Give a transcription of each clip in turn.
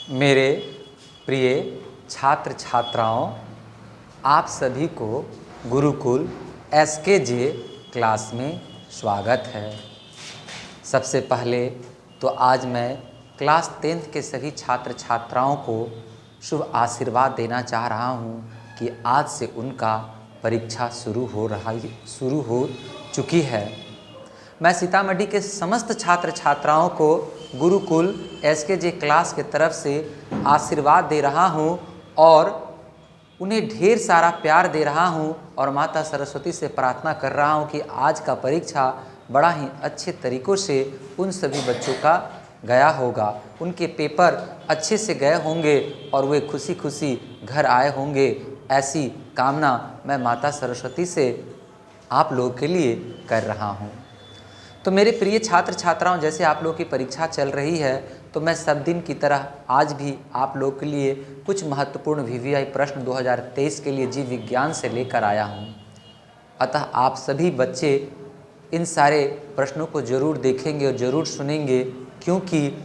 मेरे प्रिय छात्र छात्राओं, आप सभी को गुरुकुल SKJ क्लास में स्वागत है। सबसे पहले तो आज मैं क्लास 10th के सभी छात्र छात्राओं को शुभ आशीर्वाद देना चाह रहा हूं कि आज से उनका परीक्षा शुरू हो चुकी है। मैं सीतामढ़ी के समस्त छात्र छात्राओं को गुरुकुल SKJ क्लास की तरफ से आशीर्वाद दे रहा हूं और उन्हें ढेर सारा प्यार दे रहा हूं और माता सरस्वती से प्रार्थना कर रहा हूं कि आज का परीक्षा बड़ा ही अच्छे तरीक़ों से उन सभी बच्चों का गया होगा, उनके पेपर अच्छे से गए होंगे और वे खुशी खुशी घर आए होंगे। ऐसी कामना मैं माता सरस्वती से आप लोगों के लिए कर रहा हूं। तो मेरे प्रिय छात्र छात्राओं, जैसे आप लोगों की परीक्षा चल रही है तो मैं सब दिन की तरह आज भी आप लोगों के लिए कुछ महत्वपूर्ण VVI प्रश्न 2023 के लिए जीव विज्ञान से लेकर आया हूं। अतः आप सभी बच्चे इन सारे प्रश्नों को ज़रूर देखेंगे और ज़रूर सुनेंगे, क्योंकि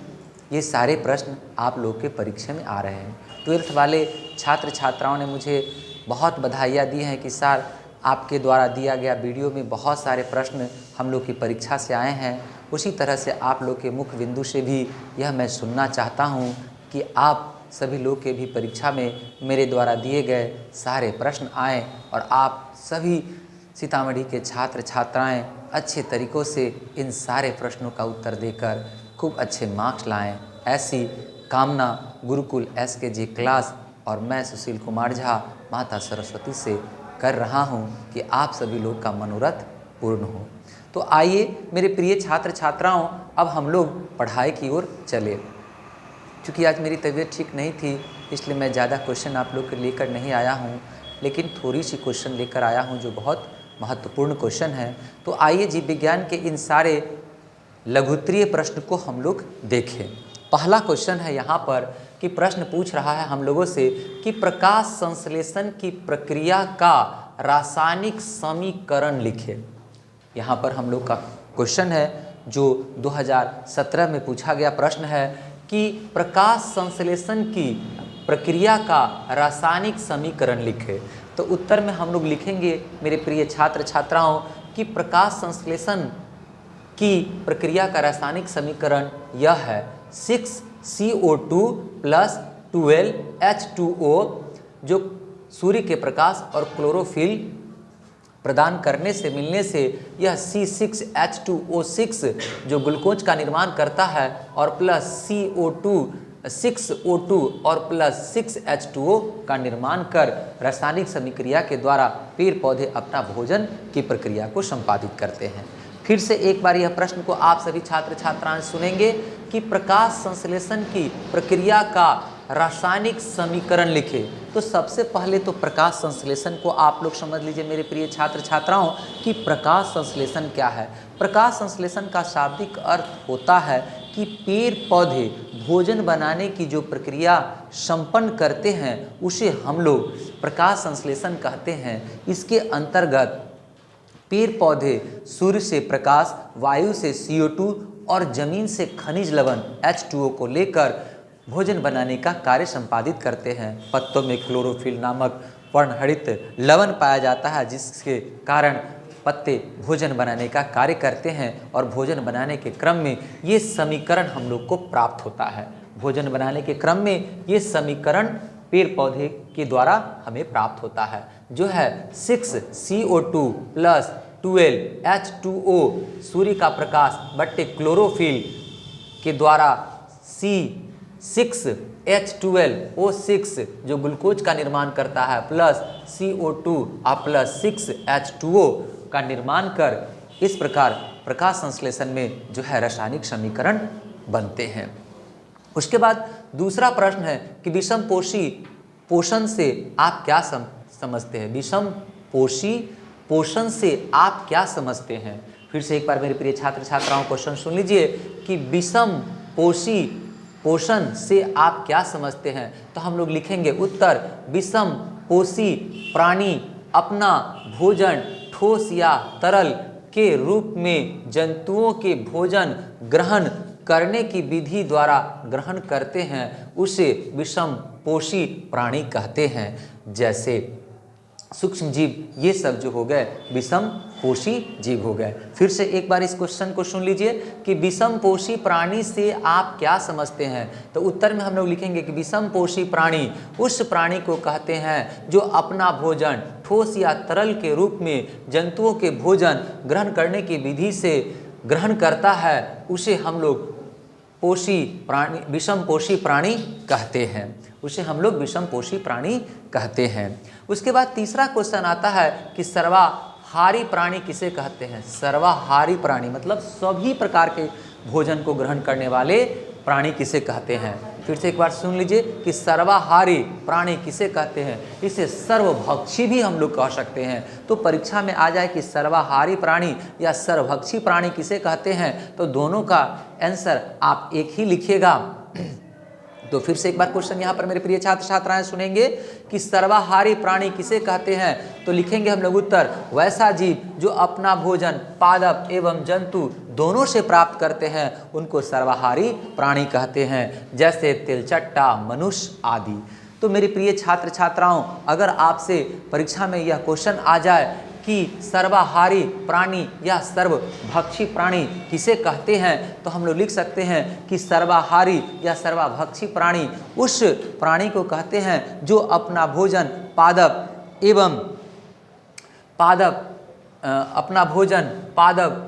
ये सारे प्रश्न आप लोग के परीक्षा में आ रहे हैं। 12th वाले छात्र छात्राओं ने मुझे बहुत बधाइयाँ दी हैं कि सर, आपके द्वारा दिया गया वीडियो में बहुत सारे प्रश्न हम लोग की परीक्षा से आए हैं। उसी तरह से आप लोग के मुख्य बिंदु से भी यह मैं सुनना चाहता हूं कि आप सभी लोग के भी परीक्षा में मेरे द्वारा दिए गए सारे प्रश्न आएँ और आप सभी सीतामढ़ी के छात्र छात्राएं अच्छे तरीक़ों से इन सारे प्रश्नों का उत्तर देकर खूब अच्छे मार्क्स लाएं। ऐसी कामना गुरुकुल SKJ क्लास और मैं सुशील कुमार झा माता सरस्वती से कर रहा हूं कि आप सभी लोग का मनोरथ पूर्ण हो। तो आइए मेरे प्रिय छात्र छात्राओं, अब हम लोग पढ़ाई की ओर चले। चूँकि आज मेरी तबीयत ठीक नहीं थी, इसलिए मैं ज़्यादा क्वेश्चन आप लोग के लेकर नहीं आया हूँ, लेकिन थोड़ी सी क्वेश्चन लेकर आया हूँ जो बहुत महत्वपूर्ण क्वेश्चन है। तो आइए जीव विज्ञान के इन सारे लघुत्तरीय प्रश्न को हम लोग देखें। पहला क्वेश्चन है यहाँ पर कि प्रश्न पूछ रहा है हम लोगों से कि प्रकाश संश्लेषण की प्रक्रिया का रासायनिक समीकरण लिखें। यहाँ पर हम लोग का क्वेश्चन है जो 2017 में पूछा गया प्रश्न है कि प्रकाश संश्लेषण की प्रक्रिया का रासायनिक समीकरण लिखें। तो उत्तर में हम लोग लिखेंगे मेरे प्रिय छात्र छात्राओं कि प्रकाश संश्लेषण की प्रक्रिया का रासायनिक समीकरण यह है 6CO2 + 12H2O, जो सूर्य के प्रकाश और क्लोरोफिल प्रदान करने से मिलने से यह C6H2O6 जो ग्लूकोज का निर्माण करता है और प्लस CO2 और प्लस 6H2O का निर्माण कर रासायनिक समीक्रिया के द्वारा पेड़ पौधे अपना भोजन की प्रक्रिया को संपादित करते हैं। फिर से एक बार यह प्रश्न को आप सभी छात्र छात्राएं सुनेंगे कि प्रकाश संश्लेषण की प्रक्रिया का रासायनिक समीकरण लिखें। तो सबसे पहले तो प्रकाश संश्लेषण को आप लोग समझ लीजिए मेरे प्रिय छात्र छात्राओं कि प्रकाश संश्लेषण क्या है। प्रकाश संश्लेषण का शाब्दिक अर्थ होता है कि पेड़ पौधे भोजन बनाने की जो प्रक्रिया संपन्न करते हैं उसे हम लोग प्रकाश संश्लेषण कहते हैं। इसके अंतर्गत पेड़ पौधे सूर्य से प्रकाश, वायु से CO2 और जमीन से खनिज लवण H2O को लेकर भोजन बनाने का कार्य संपादित करते हैं। पत्तों में क्लोरोफिल नामक वर्णहरित लवण पाया जाता है, जिसके कारण पत्ते भोजन बनाने का कार्य करते हैं और भोजन बनाने के क्रम में ये समीकरण हम लोग को प्राप्त होता है। भोजन बनाने के क्रम में ये समीकरण पेड़ पौधे के द्वारा हमें प्राप्त होता है, जो है 6CO2 + 12H2O सूर्य का प्रकाश बट्टे क्लोरोफिल के द्वारा C6H12O6 जो ग्लूकोज का निर्माण करता है प्लस CO2 और प्लस 6H2O का निर्माण कर इस प्रकार प्रकाश संश्लेषण में जो है रासायनिक समीकरण बनते हैं। उसके बाद दूसरा प्रश्न है कि विषम पोषण से आप क्या समझते हैं। विषम पोषण से आप क्या समझते हैं। फिर से एक बार मेरे प्रिय छात्र छात्राओं क्वेश्चन सुन लीजिए कि विषम पोषण से आप क्या समझते हैं। तो हम लोग लिखेंगे उत्तर, विषम पोषी प्राणी अपना भोजन ठोस या तरल के रूप में जंतुओं के भोजन ग्रहण करने की विधि द्वारा ग्रहण करते हैं उसे विषम पोषी प्राणी कहते हैं। जैसे सूक्ष्म जीव, ये सब जो हो गए विषम पोषी जीव हो गए। फिर से एक बार इस क्वेश्चन को सुन लीजिए कि विषम पोषी प्राणी से आप क्या समझते हैं। तो उत्तर में हम लोग लिखेंगे कि विषम पोषी प्राणी उस प्राणी को कहते हैं जो अपना भोजन ठोस या तरल के रूप में जंतुओं के भोजन ग्रहण करने की विधि से ग्रहण करता है, उसे हम लोग पोषी प्राणी विषम पोषी प्राणी कहते हैं, उसे हम लोग विषम पोषी प्राणी कहते हैं। उसके बाद तीसरा क्वेश्चन आता है कि सर्वाहारी प्राणी किसे कहते हैं। सर्वाहारी प्राणी मतलब सभी प्रकार के भोजन को ग्रहण करने वाले प्राणी किसे कहते हैं। फिर से एक बार सुन लीजिए कि सर्वाहारी प्राणी किसे कहते हैं। इसे सर्वभक्षी भी हम लोग कह सकते हैं। तो परीक्षा में आ जाए कि सर्वाहारी प्राणी या सर्वभक्षी प्राणी किसे कहते हैं, तो दोनों का आंसर आप एक ही लिखिएगा। तो फिर से एक बार क्वेश्चन यहाँ पर मेरे प्रिय छात्र छात्राएं सुनेंगे कि सर्वाहारी प्राणी किसे कहते हैं। तो लिखेंगे हम लोग उत्तर, वैसा जीव जो अपना भोजन पादप एवं जंतु दोनों से प्राप्त करते हैं उनको सर्वाहारी प्राणी कहते हैं, जैसे तिलचट्टा, मनुष्य आदि। तो मेरे प्रिय छात्र छात्राओं, अगर आपसे परीक्षा में यह क्वेश्चन आ जाए कि सर्वाहारी प्राणी या सर्वभक्षी प्राणी किसे कहते हैं, तो हम लोग लिख सकते हैं कि सर्वाहारी या सर्वभक्षी प्राणी उस प्राणी को कहते हैं जो अपना भोजन पादप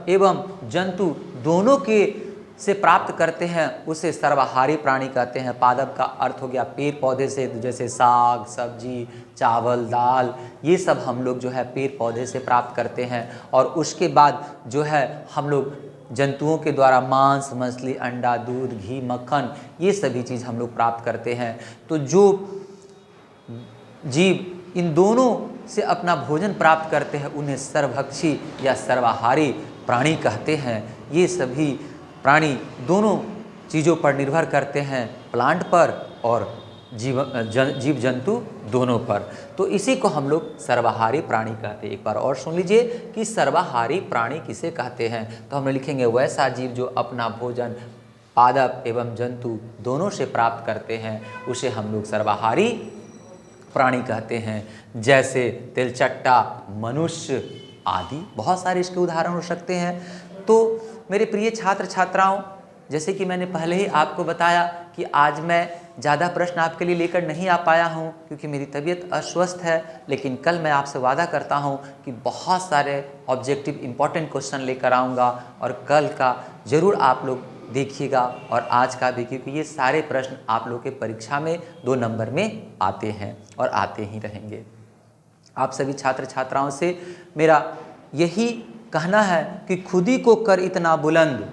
एवं जंतु दोनों के से प्राप्त करते हैं, उसे सर्वाहारी प्राणी कहते हैं। पादप का अर्थ हो गया पेड़ पौधे से, जैसे साग सब्जी चावल दाल, ये सब हम लोग जो है पेड़ पौधे से प्राप्त करते हैं। और उसके बाद जो है हम लोग जंतुओं के द्वारा मांस मछली अंडा दूध घी मक्खन ये सभी चीज़ हम लोग प्राप्त करते हैं। तो जो जीव इन दोनों से अपना भोजन प्राप्त करते हैं उन्हें सर्वभक्षी या सर्वाहारी प्राणी कहते हैं। ये सभी प्राणी दोनों चीज़ों पर निर्भर करते हैं, प्लांट पर और जीव जंतु दोनों पर। तो इसी को हम लोग सर्वाहारी प्राणी कहते हैं। एक बार और सुन लीजिए कि सर्वाहारी प्राणी किसे कहते हैं। तो हम लिखेंगे वैसा जीव जो अपना भोजन पादप एवं जंतु दोनों से प्राप्त करते हैं उसे हम लोग सर्वाहारी प्राणी कहते हैं, जैसे तिलचट्टा मनुष्य आदि। बहुत सारे इसके उदाहरण हो सकते हैं। तो मेरे प्रिय छात्र छात्राओं, जैसे कि मैंने पहले ही आपको बताया कि आज मैं ज़्यादा प्रश्न आपके लिए लेकर नहीं आ पाया हूं क्योंकि मेरी तबीयत अस्वस्थ है, लेकिन कल मैं आपसे वादा करता हूं कि बहुत सारे ऑब्जेक्टिव इम्पॉर्टेंट क्वेश्चन लेकर आऊँगा और कल का ज़रूर आप लोग देखिएगा और आज का भी, क्योंकि ये सारे प्रश्न आप लोग के परीक्षा में 2 नंबर में आते हैं और आते ही रहेंगे। आप सभी छात्र छात्राओं से मेरा यही कहना है कि खुदी को कर इतना बुलंद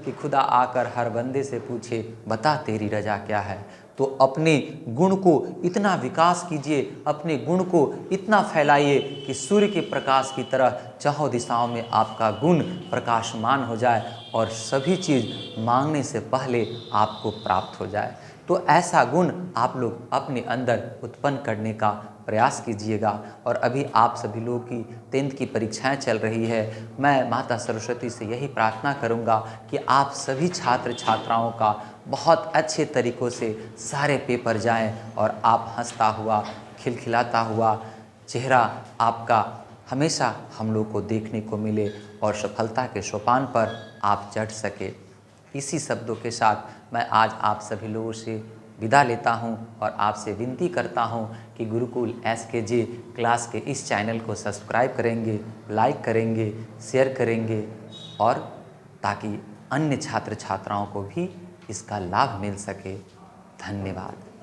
कि खुदा आकर हर बंदे से पूछे बता तेरी रजा क्या है। तो अपने गुण को इतना विकास कीजिए, अपने गुण को इतना फैलाइए कि सूर्य के प्रकाश की तरह चारों दिशाओं में आपका गुण प्रकाशमान हो जाए और सभी चीज़ मांगने से पहले आपको प्राप्त हो जाए। तो ऐसा गुण आप लोग अपने अंदर उत्पन्न करने का प्रयास कीजिएगा। और अभी आप सभी लोगों की 10th की परीक्षाएं चल रही है। मैं माता सरस्वती से यही प्रार्थना करूंगा कि आप सभी छात्र छात्राओं का बहुत अच्छे तरीक़ों से सारे पेपर जाएं और आप हंसता हुआ खिलखिलाता हुआ चेहरा आपका हमेशा हम लोग को देखने को मिले और सफलता के सोपान पर आप चढ़ सके। इसी शब्दों के साथ मैं आज आप सभी लोगों से विदा लेता हूं और आपसे विनती करता हूं कि गुरुकुल SKJ क्लास के इस चैनल को सब्सक्राइब करेंगे, लाइक करेंगे, शेयर करेंगे और ताकि अन्य छात्र छात्राओं को भी इसका लाभ मिल सके। धन्यवाद।